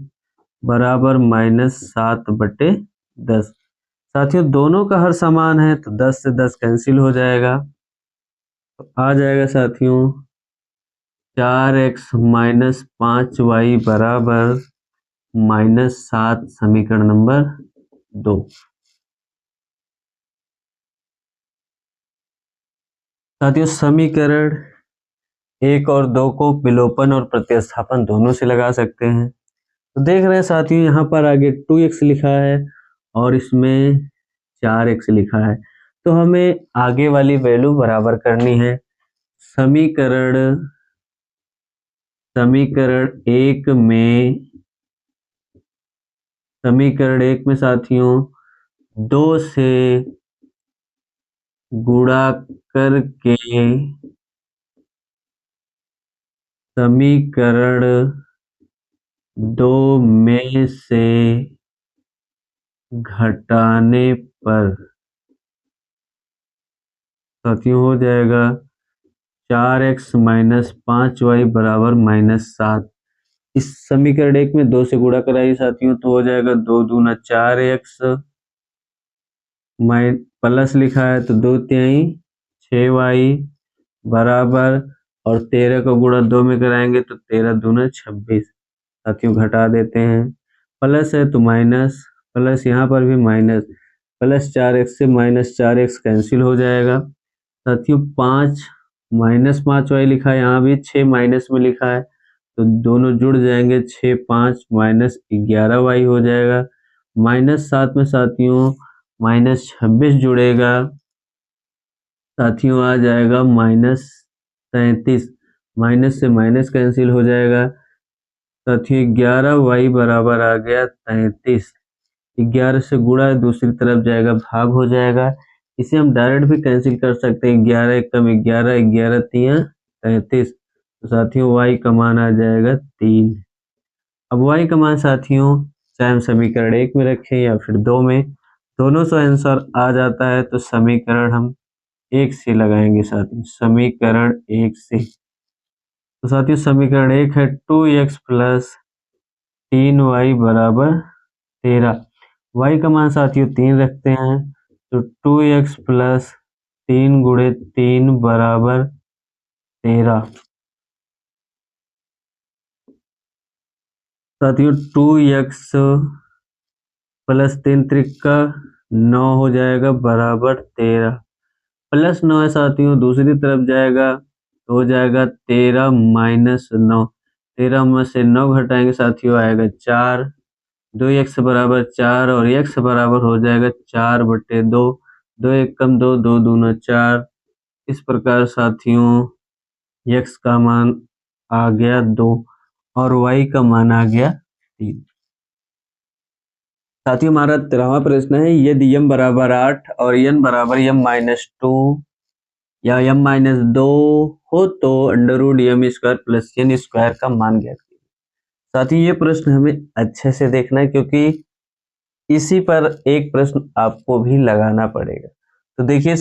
बराबर -7/10। साथियों दोनों का हर समान है तो 10 से 10 कैंसिल हो जाएगा, तो आ जाएगा साथियों 4x माइनस 5y बराबर -7, समीकरण नंबर 2। साथियों समीकरण 1 और 2 को विलोपन और प्रतिस्थापन दोनों से लगा सकते हैं। तो देख रहे हैं साथियों यहाँ पर आगे 2x लिखा है और इसमें 4x लिखा है, तो हमें आगे वाली वैल्यू बराबर करनी है। समीकरण 1 में साथियों 2 से गुणा करके समीकरण 2 में से घटाने पर साथियों हो जाएगा 4x माइनस 5y बराबर -7। इस समीकरण 1 में 2 से गुणा कराइए साथियों, तो हो जाएगा 2 दूना 4x प्लस लिखा है तो 2 तिहाई 6y बराबर, और 13 का गुणा 2 में कराएंगे तो 13 दूना 26। साथियों घटा देते हैं, प्लस है तो माइनस, प्लस यहाँ पर भी माइनस, प्लस 4x से -4x कैंसिल हो जाएगा। साथियों 5 माइनस 5y लिखा है, यहाँ भी 6 माइनस में लिखा है तो दोनों जुड़ जाएंगे, 6 5 -11y हो जाएगा। -7 में साथियों -26 जुड़ेगा, साथियों आ जाएगा -37, माइनस से माइनस कैंसिल हो जाएगा, साथियों 11y बराबर आ गया 33। 11 से गुणा है, दूसरी तरफ जाएगा भाग हो जाएगा। इसे हम डायरेक्ट भी कैंसिल कर सकते हैं, 11 एकम 11, 11 तियां 33। तो साथियों y का मान आ जाएगा 3। अब y का मान साथियों चाहे हम समीकरण 1 में रखें या फिर 2 में, दोनों से आंसर आ जाता है। तो समीकरण हम 1 से लगाएंगे साथियों, समीकरण 1 से। तो साथियों समीकरण 1 है 2x प्लस 3y बराबर 13। y का मान साथियों 3 रखते हैं, तो 2x प्लस 3 गुणे 3 बराबर 13। साथियों 2x प्लस 3 त्रिका 9 हो जाएगा बराबर 13। प्लस 9 है साथियों, दूसरी तरफ जाएगा तो हो जाएगा 13 माइनस 9। 13 में से 9 घटाएंगे साथियों आएगा 4। 2x बराबर 4 और x बराबर हो जाएगा 4/2। 2 एकम 2, 2 दूना 4। इस प्रकार साथियों x का मान आ गया 2 और y का मान आ गया 3। साथियों हमारा 13वां प्रश्न है, यदि m बराबर 8 और n बराबर m-2 या m-2 हो तो √m² प्लस n² का मान ज्ञात कीजिए। साथियों ये प्रश्न हमें अच्छे से देखना है, क्योंकि इसी पर एक प्रश्न आपको भी लगाना पड़ेगा। तो देखिए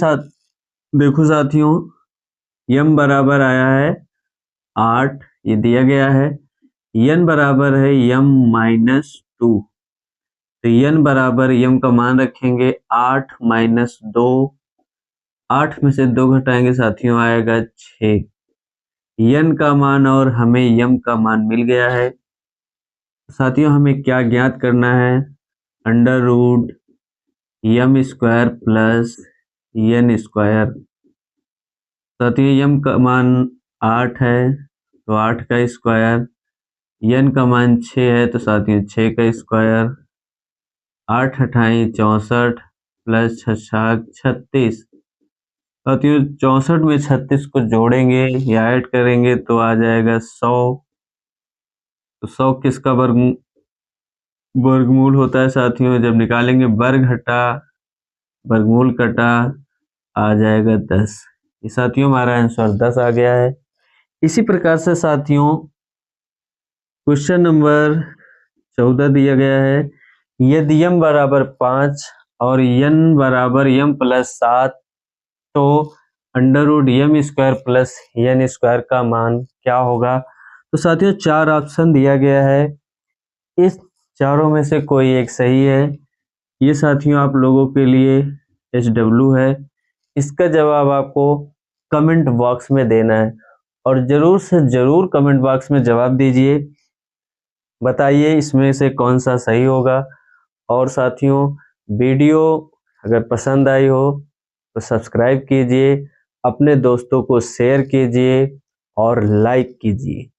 देखो साथियों, m बराबर आया है 8, ये दिया गया है। n बराबर है m-2, तो n बराबर m का मान रखेंगे 8 माइनस 2। 8 में से 2 घटाएंगे साथियों आएगा 6। n का मान और हमें m का मान मिल गया है। साथियों हमें क्या ज्ञात करना है, √m² प्लस n²। साथियों m का मान 8 है तो 8 का स्क्वायर, n का मान 6 है तो साथियों 6 का स्क्वायर। 8 अठाई 64 प्लस 36। साथियों 64 में 36 को जोड़ेंगे या ऐड करेंगे तो आ जाएगा 100। तो 100 किसका वर्गमूल होता है साथियों, जब निकालेंगे वर्ग हटा वर्गमूल कटा आ जाएगा 10। ये साथियों हमारा आंसर 10 आ गया है। इसी प्रकार से साथियों क्वेश्चन नंबर 14 दिया गया है, यदि m बराबर 5 और n बराबर m+7 तो √m² प्लस n² का मान क्या होगा। तो साथियों 4 ऑप्शन दिया गया है, इस चारों में से कोई एक सही है। ये साथियों आप लोगों के लिए HW है। इसका जवाब आपको कमेंट बॉक्स में देना है और ज़रूर से ज़रूर कमेंट बॉक्स में जवाब दीजिए, बताइए इसमें से कौन सा सही होगा। और साथियों वीडियो अगर पसंद आई हो तो सब्सक्राइब कीजिए, अपने दोस्तों को शेयर कीजिए और लाइक कीजिए।